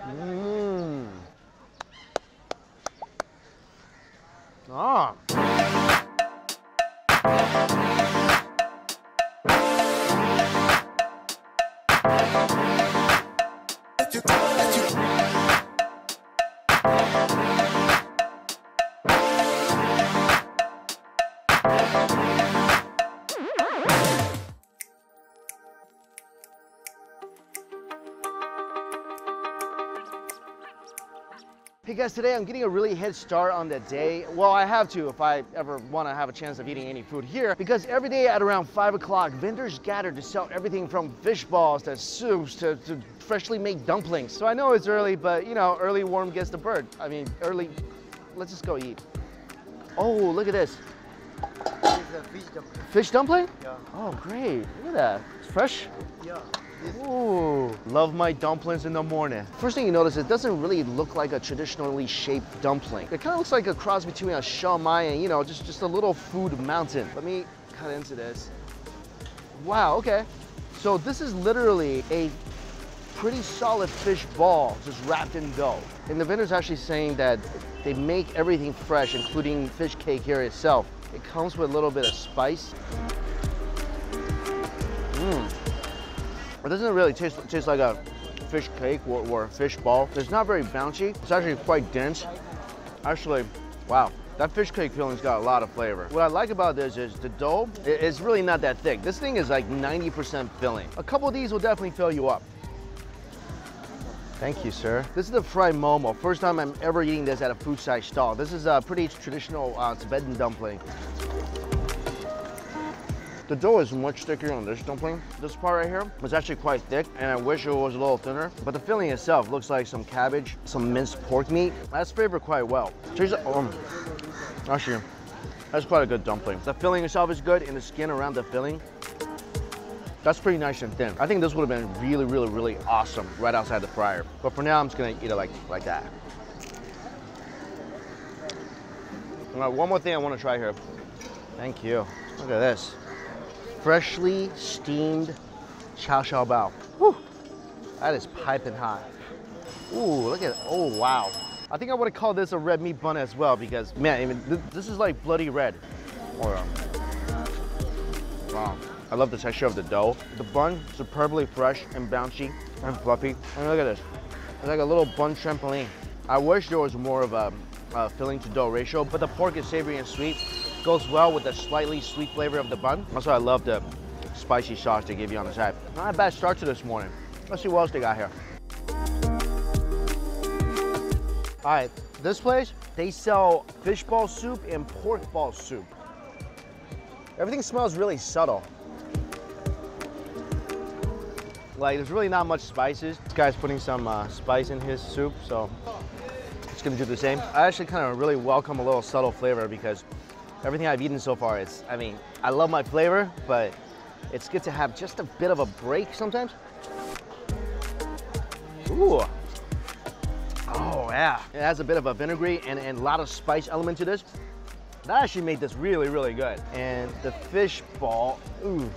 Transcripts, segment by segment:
Mmm. Ah. Hey guys, today I'm getting a really head start on the day. Well, I have to if I ever want to have a chance of eating any food here, because every day at around 5 o'clock, vendors gather to sell everything from fish balls to soups to freshly made dumplings. So I know it's early, but you know, early worm gets the bird. I mean, early, let's just go eat. Oh, look at this. This is a fish dumpling. Fish dumpling? Yeah. Oh, great. Look at that. It's fresh? Yeah. Ooh, love my dumplings in the morning. First thing you notice, it doesn't really look like a traditionally shaped dumpling. It kind of looks like a cross between a shumai and, you know, just a little food mountain. Let me cut into this. Wow, okay. So this is literally a pretty solid fish ball just wrapped in dough. And the vendor's actually saying that they make everything fresh, including fish cake here itself. It comes with a little bit of spice. Mmm. It doesn't really taste like a fish cake or a fish ball. It's not very bouncy. It's actually quite dense. Actually, wow, that fish cake filling's got a lot of flavor. What I like about this is the dough is really not that thick. This thing is like 90% filling. A couple of these will definitely fill you up. Thank you, sir. This is the fried Momo. First time I'm ever eating this at a food side stall. This is a pretty traditional Tibetan dumpling. The dough is much thicker on this dumpling. This part right here was actually quite thick, and I wish it was a little thinner. But the filling itself looks like some cabbage, some minced pork meat. That's flavored quite well. Actually, that's quite a good dumpling. The filling itself is good, and the skin around the filling, that's pretty nice and thin. I think this would have been really, really, really awesome right outside the fryer. But for now, I'm just gonna eat it like that. All right, one more thing I want to try here. Thank you. Look at this. Freshly steamed chow chow bao. Whew. That is piping hot. Ooh, look at it. Oh, wow. I think I would have called this a red meat bun as well, because, man, even this is like bloody red. Oh, yeah. Wow. I love the texture of the dough. The bun, superbly fresh and bouncy and fluffy. And look at this. It's like a little bun trampoline. I wish there was more of a filling to dough ratio, but the pork is savory and sweet. Goes well with the slightly sweet flavor of the bun. Also, I love the spicy sauce they give you on the side. Not a bad start to this morning. Let's see what else they got here. All right, this place, they sell fish ball soup and pork ball soup. Everything smells really subtle. Like, there's really not much spices. This guy's putting some spice in his soup, so it's gonna do the same. I actually kind of really welcome a little subtle flavor, because everything I've eaten so far, I love my flavor, but it's good to have just a bit of a break sometimes. Ooh. Oh, yeah. It has a bit of a vinegary and a lot of spice element to this. That actually made this really, really good. And the fish ball, ooh.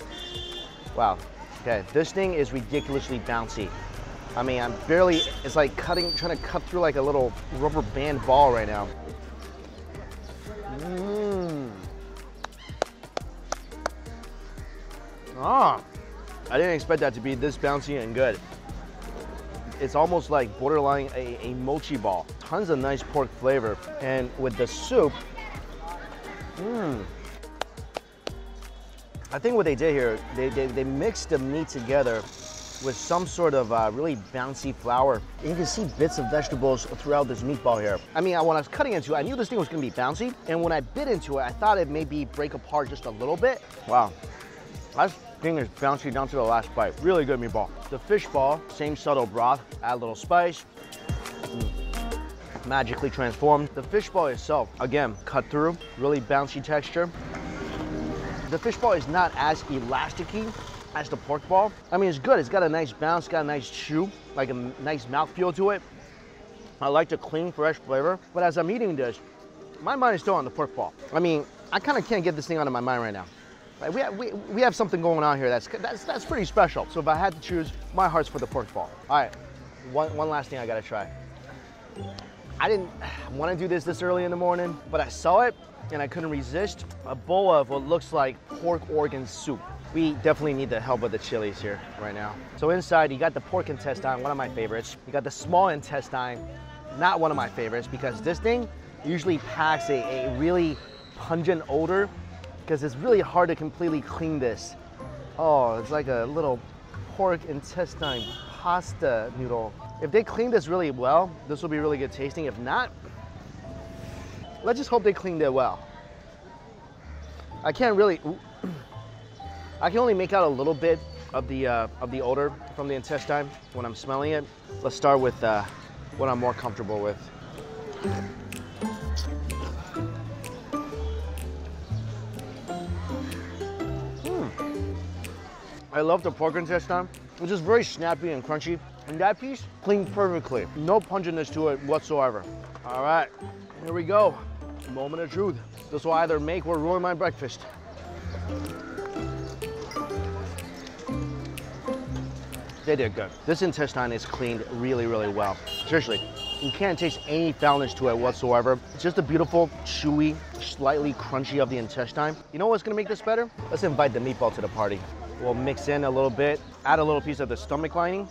Wow. Okay, this thing is ridiculously bouncy. I mean, it's like trying to cut through like a little rubber band ball right now. Mmm. Ah, I didn't expect that to be this bouncy and good. It's almost like borderline a mochi ball. Tons of nice pork flavor. And with the soup, I think what they did here, they mixed the meat together with some sort of really bouncy flour. And you can see bits of vegetables throughout this meatball here. I mean, when I was cutting into it, I knew this thing was gonna be bouncy. And when I bit into it, I thought it maybe break apart just a little bit. Wow, this thing is bouncy down to the last bite. Really good meatball. The fish ball, same subtle broth, add a little spice. Magically transformed. The fish ball itself, again, cut through, really bouncy texture. The fish ball is not as elasticy as the pork ball. I mean, it's good. It's got a nice bounce, got a nice chew, like a nice mouthfeel to it. I like the clean, fresh flavor. But as I'm eating this, my mind is still on the pork ball. I mean, I kind of can't get this thing out of my mind right now. Like, we have something going on here that's pretty special. So if I had to choose, my heart's for the pork ball. All right, one last thing I gotta try. I didn't want to do this early in the morning, but I saw it and I couldn't resist. A bowl of what looks like pork organ soup. We definitely need the help with the chilies here right now. So inside, you got the pork intestine, one of my favorites. You got the small intestine, not one of my favorites, because this thing usually packs a really pungent odor, because it's really hard to completely clean this. Oh, it's like a little pork intestine pasta noodle. If they clean this really well, this will be really good tasting. If not, let's just hope they cleaned it well. I can't really, I can only make out a little bit of the odor from the intestine when I'm smelling it. Let's start with what I'm more comfortable with. I love the pork intestine. It's just very snappy and crunchy. And that piece cleaned perfectly. No pungentness to it whatsoever. All right, here we go. Moment of truth. This will either make or ruin my breakfast. They did good. This intestine is cleaned really, really well. Seriously, you can't taste any foulness to it whatsoever. It's just a beautiful, chewy, slightly crunchy of the intestine. You know what's gonna make this better? Let's invite the meatball to the party. We'll mix in a little bit, add a little piece of the stomach lining.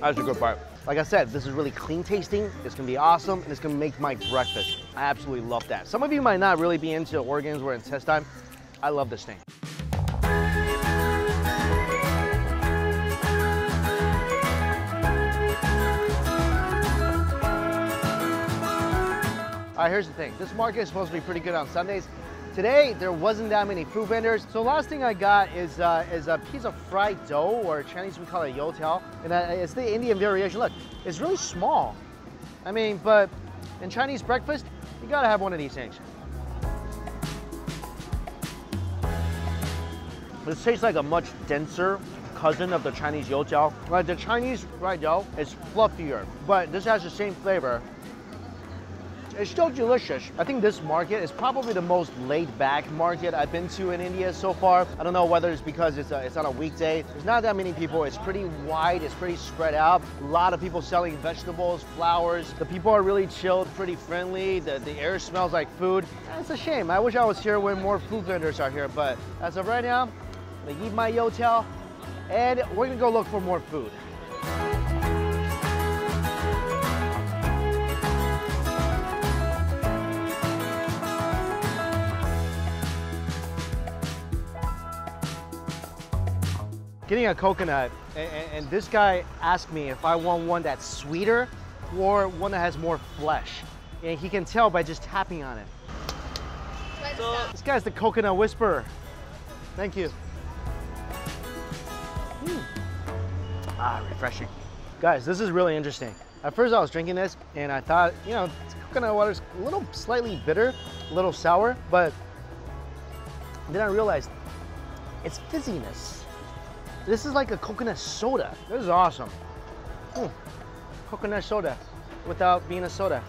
That's a good part. Like I said, this is really clean tasting. It's gonna be awesome, and it's gonna make my breakfast. I absolutely love that. Some of you might not really be into organs or intestine. I love this thing. All right, here's the thing. This market is supposed to be pretty good on Sundays. Today, there wasn't that many food vendors. So last thing I got is a piece of fried dough, or Chinese we call it youtiao. And it's the Indian variation. Look, it's really small. I mean, but in Chinese breakfast, you gotta have one of these things. This tastes like a much denser cousin of the Chinese youtiao. Like the Chinese fried dough is fluffier, but this has the same flavor. It's still delicious. I think this market is probably the most laid-back market I've been to in India so far. I don't know whether it's because it's on a weekday. There's not that many people. It's pretty wide. It's pretty spread out. A lot of people selling vegetables, flowers. The people are really chilled, pretty friendly. The air smells like food. And it's a shame. I wish I was here when more food vendors are here. But as of right now, I'm gonna eat my youtiao, and we're gonna go look for more food. Getting a coconut, and this guy asked me if I want one that's sweeter or one that has more flesh. And he can tell by just tapping on it. So, this guy's the coconut whisperer. Thank you. Ah, refreshing. Guys, this is really interesting. At first I was drinking this and I thought, you know, coconut water's a little slightly bitter, a little sour, but then I realized it's fizziness. This is like a coconut soda. This is awesome. Coconut soda without being a soda.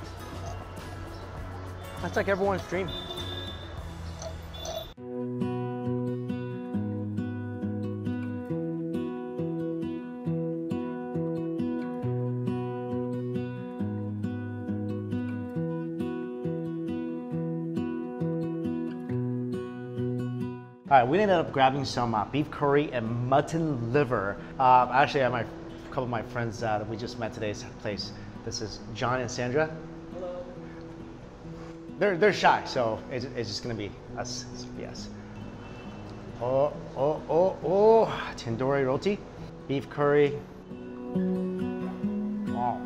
That's like everyone's dream. All right, we ended up grabbing some beef curry and mutton liver. Actually, I have a couple of my friends that we just met today's place. This is John and Sandra. Hello. They're shy, so it's just gonna be us. Yes. Oh, tandoori roti, beef curry. Wow.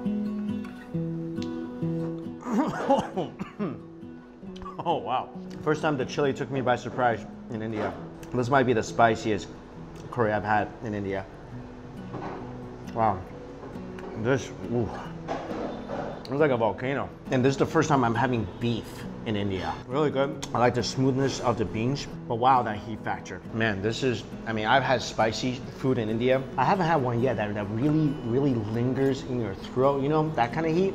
Oh wow. First time the chili took me by surprise in India. This might be the spiciest curry I've had in India. Wow. This, ooh. It's like a volcano. And this is the first time I'm having beef in India. Really good. I like the smoothness of the beans, but wow, that heat factor. Man, this is, I mean, I've had spicy food in India. I haven't had one yet that really, really lingers in your throat, you know, that kind of heat.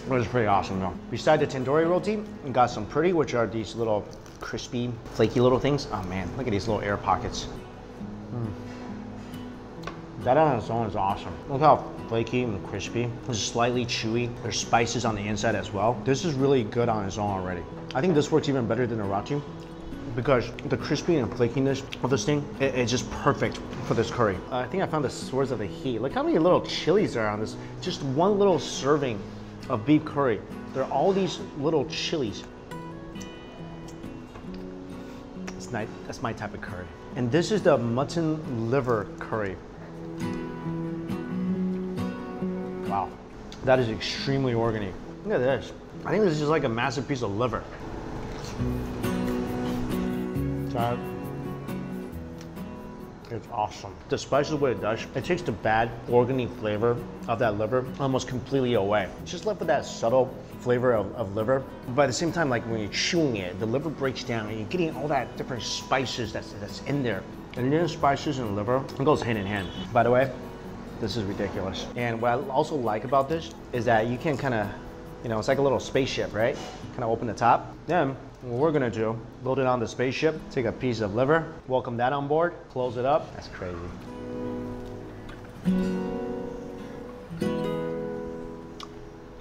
It was pretty awesome though. Beside the tandoori roti, we got some pretty, which are these little crispy, flaky little things. Oh man, look at these little air pockets. That on its own is awesome. Look how flaky and crispy. It's slightly chewy. There's spices on the inside as well. This is really good on its own already. I think this works even better than a roti because the crispy and flakiness of this thing, it's just perfect for this curry. I think I found the source of the heat. Look how many little chilies are on this. Just one little serving of beef curry. There are all these little chilies. It's nice. That's my type of curry. And this is the mutton liver curry. Wow, that is extremely organic. Look at this. I think this is just like a massive piece of liver. That is awesome. The spices, what it does, it takes the bad organic flavor of that liver almost completely away. It's just left with that subtle flavor of liver. But at the same time, like when you're chewing it, the liver breaks down and you're getting all that different spices that's in there. And then spices and liver, it goes hand in hand. By the way, this is ridiculous. And what I also like about this is that you can kind of, you know, it's like a little spaceship, right? Kind of open the top. Then what we're gonna do, load it on the spaceship, take a piece of liver, welcome that on board, close it up. That's crazy.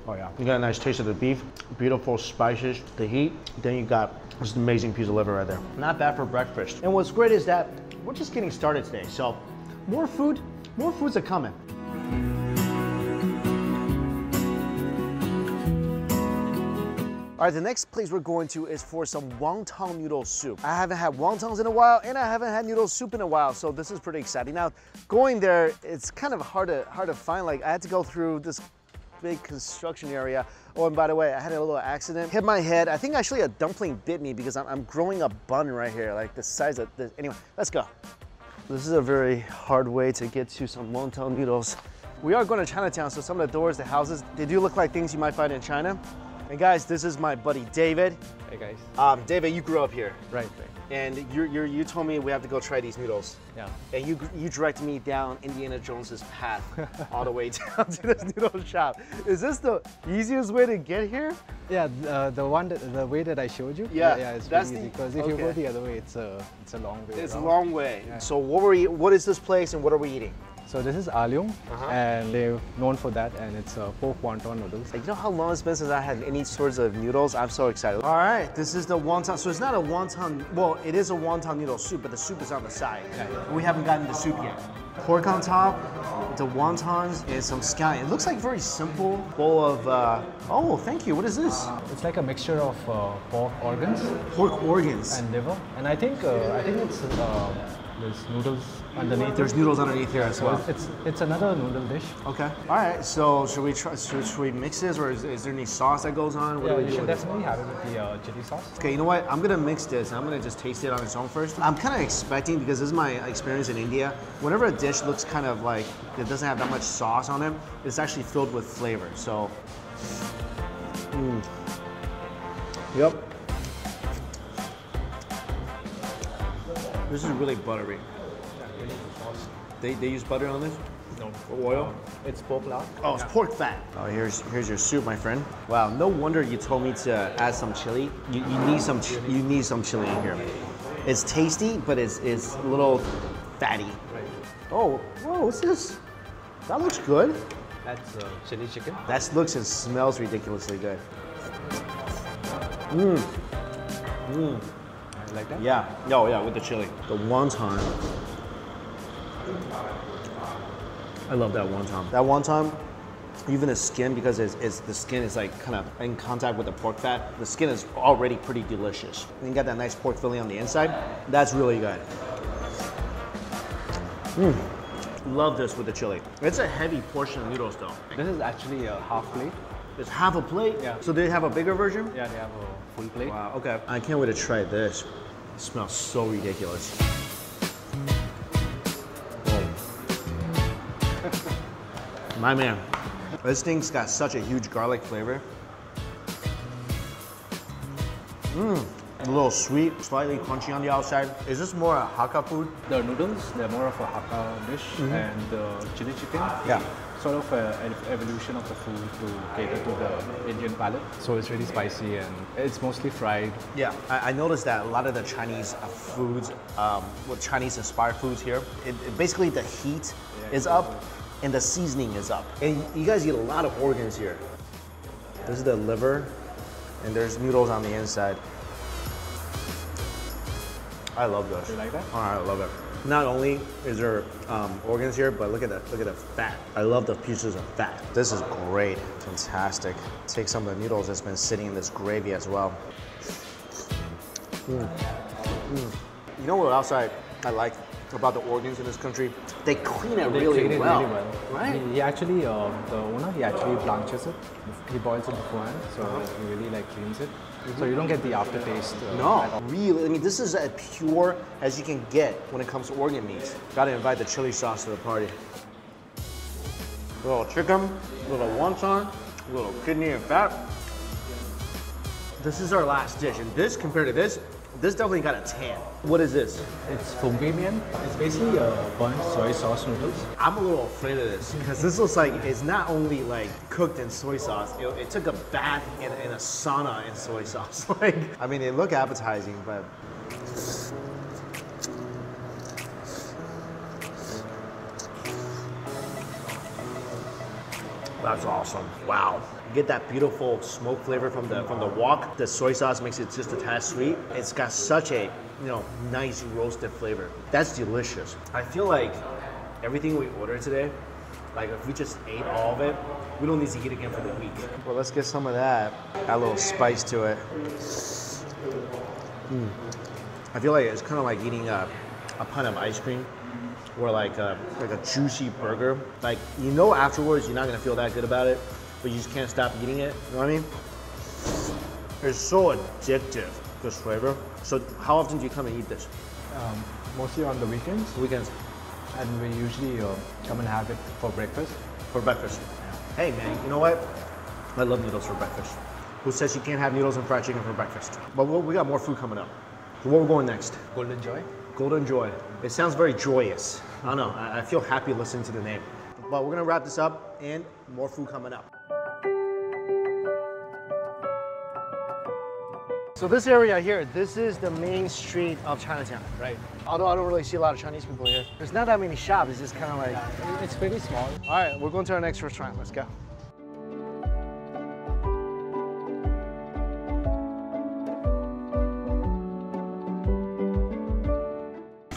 Oh yeah, you got a nice taste of the beef, beautiful spices, the heat. Then you got this amazing piece of liver right there. Not bad for breakfast. And what's great is that we're just getting started today. So more foods are coming. All right, the next place we're going to is for some wonton noodle soup. I haven't had wontons in a while, and I haven't had noodle soup in a while, so this is pretty exciting. Now, going there, it's kind of hard to find. Like, I had to go through this big construction area. Oh, and by the way, I had a little accident, hit my head. I think actually a dumpling bit me because I'm growing a bun right here, like the size of this. Anyway, let's go. This is a very hard way to get to some wonton noodles. We are going to Chinatown, so some of the doors, the houses, they do look like things you might find in China. And guys, this is my buddy David. Hey guys. David, you grew up here. Right. And you told me we have to go try these noodles. Yeah. And you directed me down Indiana Jones's path all the way down to this noodle shop. Is this the easiest way to get here? Yeah, the way that I showed you. Yeah, it's really easy because if you go the other way, it's a long way. It's around. a long way. Yeah. So what is this place and what are we eating? So this is Alyong, and they're known for that, and it's pork wonton noodles. Like, you know how long it's been since I had any sorts of noodles? I'm so excited. All right, this is the wonton. So it's not a wonton, well, it is a wonton noodle soup, but the soup is on the side. Yeah. We haven't gotten the soup yet. Pork on top, the wontons, and some scallion. It looks like a very simple bowl of, oh, thank you. What is this? It's like a mixture of pork organs. Pork organs. And liver. And I think it's there's noodles underneath. There's noodles underneath here as well. It's another noodle dish. Okay. All right. So should we try? Should we mix this, or is there any sauce that goes on? What Yeah, do we you do should with definitely have it with the chili sauce. Okay, you know what? I'm gonna mix this. I'm gonna just taste it on its own first. I'm kind of expecting, because this is my experience in India, whenever a dish looks kind of like it doesn't have that much sauce on it, it's actually filled with flavor. So, yep. This is really buttery. They use butter on this? No. Or oil? It's pork lard. Oh, it's pork fat. Oh, here's your soup, my friend. Wow, no wonder you told me to add some chili. You need some chili in here. It's tasty, but it's a little fatty. Right. Oh, whoa, what's this? That looks good. That's chili chicken. That looks and smells ridiculously good. Like that? Yeah. Oh, yeah, with the chili. The wonton. I love that wonton. That wonton, even the skin, because the skin is like kind of in contact with the pork fat, the skin is already pretty delicious. And you got that nice pork filling on the inside. That's really good. Love this with the chili. It's a heavy portion of noodles though. This is actually a half plate. It's half a plate? Yeah. So they have a bigger version? Yeah, they have a full plate. Wow, okay. I can't wait to try this. It smells so ridiculous. My man, this thing's got such a huge garlic flavor. A little sweet, slightly crunchy on the outside. Is this more a Hakka food? The noodles, they're more of a Hakka dish, and the chili chicken. Yeah. sort of an evolution of the food to cater to the Indian palate. So it's really spicy and it's mostly fried. Yeah, I noticed that a lot of the Chinese foods, with Chinese-inspired foods here, basically the heat is up and the seasoning is up. And you guys eat a lot of organs here. This is the liver, and there's noodles on the inside. I love this. You like that? Oh, I love it. Not only is there organs here, but look at the fat. I love the pieces of fat. This is great, fantastic. Take some of the noodles that's been sitting in this gravy as well. You know what else I like about the organs in this country? They clean it really well. Right? He actually, the owner, he actually blanches it. He boils it beforehand, so he really like cleans it. So you don't get the aftertaste. No, really. I mean, this is as pure as you can get when it comes to organ meats. Gotta invite the chili sauce to the party. A little chicken, a little wonton, a little kidney and fat. This is our last dish, and this compared to this definitely got a 10. What is this? It's fungi mian. It's basically burnt soy sauce noodles. I'm a little afraid of this because this looks like it's not only like cooked in soy sauce, it took a bath in a sauna in soy sauce. Like, I mean, they look appetizing, but. That's awesome. Wow. You get that beautiful smoke flavor from the wok. The soy sauce makes it just a tad sweet. It's got such a nice roasted flavor. That's delicious. I feel like everything we ordered today, like if we just ate all of it, we don't need to eat again for the week. Well, let's get some of that. Add a little spice to it. I feel like it's kind of like eating a pint of ice cream or like a juicy burger. Like, afterwards you're not gonna feel that good about it, but you just can't stop eating it. You know what I mean? It's so addictive, this flavor. So how often do you come and eat this? Mostly on the weekends. Weekends. And we usually come and have it for breakfast. For breakfast. Hey man, you know what? I love noodles for breakfast. Who says you can't have noodles and fried chicken for breakfast? But we got more food coming up. So where we're going next? Golden Joy. Golden Joy. It sounds very joyous. I don't know, I feel happy listening to the name. But we're gonna wrap this up and more food coming up. So this area here, this is the main street of Chinatown, right? Although I don't really see a lot of Chinese people here. There's not that many shops, it's just kind of like... It's pretty small. All right, we're going to our next restaurant, let's go.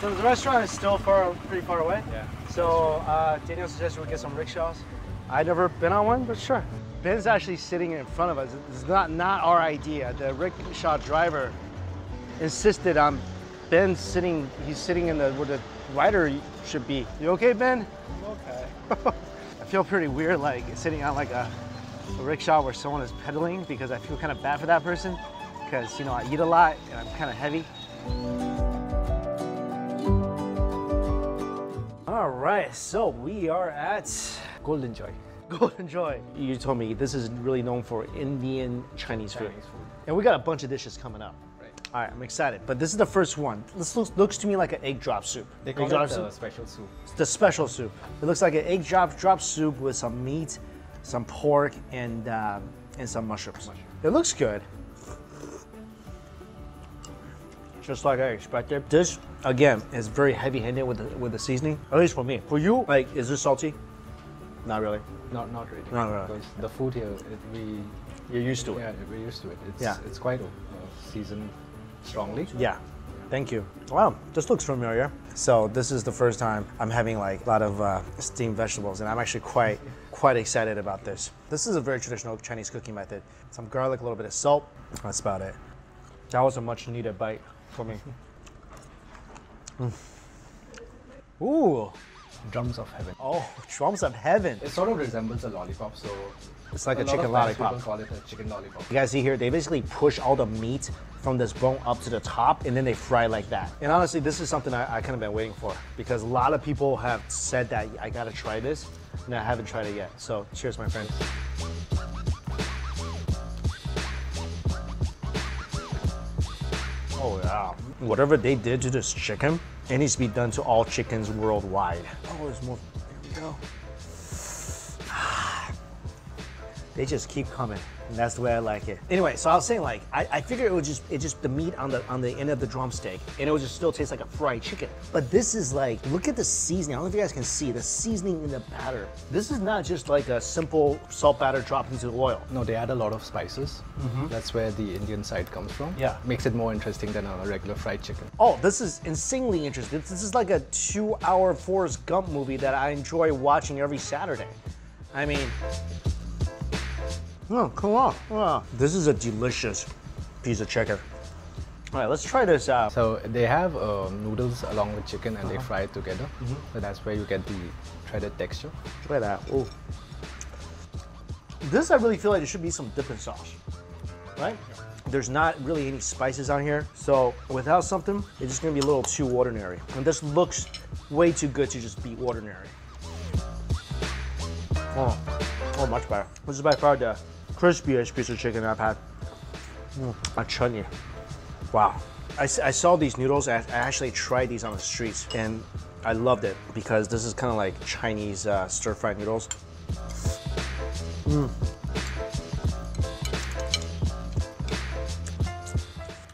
So the restaurant is still pretty far away. Yeah. So Daniel suggested we get some rickshaws. I've never been on one, but sure. Ben's actually sitting in front of us. It's not our idea. The rickshaw driver insisted on Ben sitting. He's sitting in where the rider should be. You okay, Ben? I'm okay. I feel pretty weird, like sitting on like a rickshaw where someone is pedaling, because I feel kind of bad for that person, because I eat a lot and I'm kind of heavy. All right, so we are at Golden Joy. Golden Joy. You told me this is really known for Indian Chinese food. And we got a bunch of dishes coming up. Right. All right, I'm excited. But this is the first one. This looks to me like an egg drop soup. They call it the special soup. It's the special soup. It looks like an egg drop soup with some meat, some pork, and some mushrooms. It looks good. Just like I expected. This, again, is very heavy-handed with the seasoning. At least for me. For you, like, is this salty? Not really. Not really. Not really. Because the food here, You're used to it. Yeah, we're used to it. Yeah. It's quite seasoned strongly. Yeah. Thank you. Wow, this looks familiar. So this is the first time I'm having like a lot of steamed vegetables, and I'm actually quite excited about this. This is a very traditional Chinese cooking method. Some garlic, a little bit of salt. That's about it. That was a much needed bite for me. Ooh. Drums of heaven. Oh, drums of heaven. It sort of resembles a lollipop, so It's like a lot chicken of lollipop. People call it a chicken lollipop. You guys see here, they basically push all the meat from this bone up to the top, and then they fry like that. And honestly, this is something I kind of been waiting for, because a lot of people have said that I gotta try this, and I haven't tried it yet. So cheers, my friend. Oh yeah. Whatever they did to this chicken, it needs to be done to all chickens worldwide. Oh, there's more. Here we go. They just keep coming, and that's the way I like it. Anyway, so I was saying, like, I figured it would just the meat on the end of the drumstick, and it would just still taste like a fried chicken. But this is like, look at the seasoning. I don't know if you guys can see the seasoning in the batter. This is not just like a simple salt batter dropped into the oil. No, they add a lot of spices. That's where the Indian side comes from. Yeah. Makes it more interesting than a regular fried chicken. Oh, this is insanely interesting. This is like a 2-hour Forrest Gump movie that I enjoy watching every Saturday. I mean, oh, come on. Oh, this is a delicious piece of chicken. All right, let's try this out. So they have noodles along with chicken and they fry it together. So that's where you get the shredded texture. Look at that. Ooh. This, I really feel like there should be some dipping sauce, right? There's not really any spices on here, so without something, it's just gonna be a little too ordinary. And this looks way too good to just be ordinary. Oh, much better. This is by far the crispiest piece of chicken I've had. A chutney. Wow. I saw these noodles, I actually tried these on the streets, and I loved it because this is kind of like Chinese stir-fried noodles.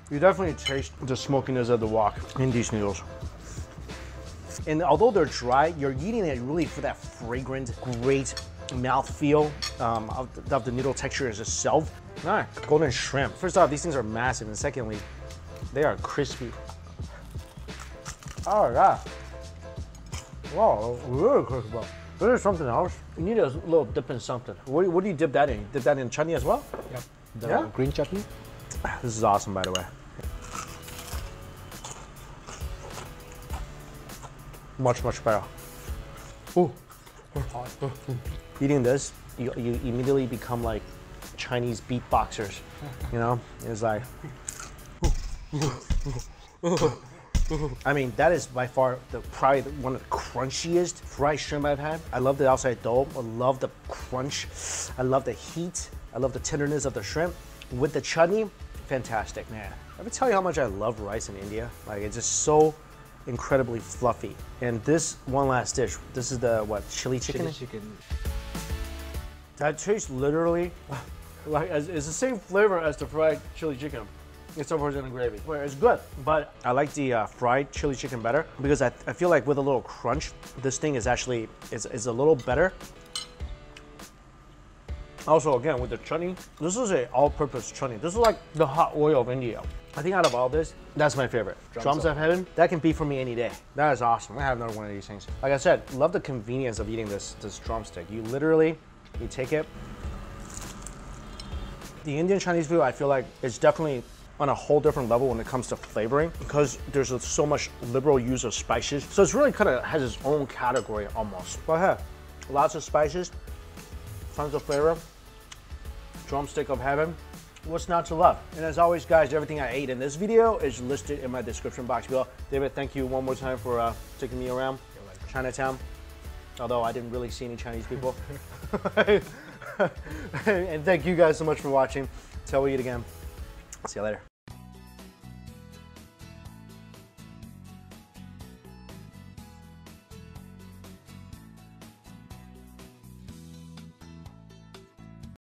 You definitely taste the smokiness of the wok in these noodles. And although they're dry, you're eating it really for that fragrant, great mouthfeel of the noodle texture as itself. All right, golden shrimp. First off, these things are massive, and secondly, they are crispy. Oh yeah. Wow, really crispy. This is something else. You need a little dip in something. What do you dip that in? You dip that in chutney as well? Yep. The green chutney. This is awesome, by the way. Much, much better. Ooh. Eating this, you immediately become like Chinese beatboxers. You know, it's like. I mean, that is by far probably one of the crunchiest fried shrimp I've had. I love the outside dough. I love the crunch. I love the heat. I love the tenderness of the shrimp. With the chutney, fantastic, man. Let me tell you how much I love rice in India. Like, it's just so incredibly fluffy. And this one last dish, this is the, what, chili chicken? Chili chicken. That tastes literally like, it's the same flavor as the fried chili chicken. Except for it's in the gravy. Well, it's good, but I like the fried chili chicken better because I feel like with a little crunch, this thing is actually, is a little better. Also, again, with the chutney, this is an all-purpose chutney. This is like the hot oil of India. I think out of all this, that's my favorite. Drums of Heaven, that can be for me any day. That is awesome. I have another one of these things. Like I said, love the convenience of eating this drumstick. You literally, you take it. The Indian Chinese food, I feel like it's definitely on a whole different level when it comes to flavoring because there's so much liberal use of spices. So it's really kind of has its own category almost. Go ahead. Lots of spices, tons of flavor, drumstick of heaven. What's not to love? And as always, guys, everything I ate in this video is listed in my description box below. David, thank you one more time for taking me around Chinatown, although I didn't really see any Chinese people. And thank you guys so much for watching. Till we eat again. See you later.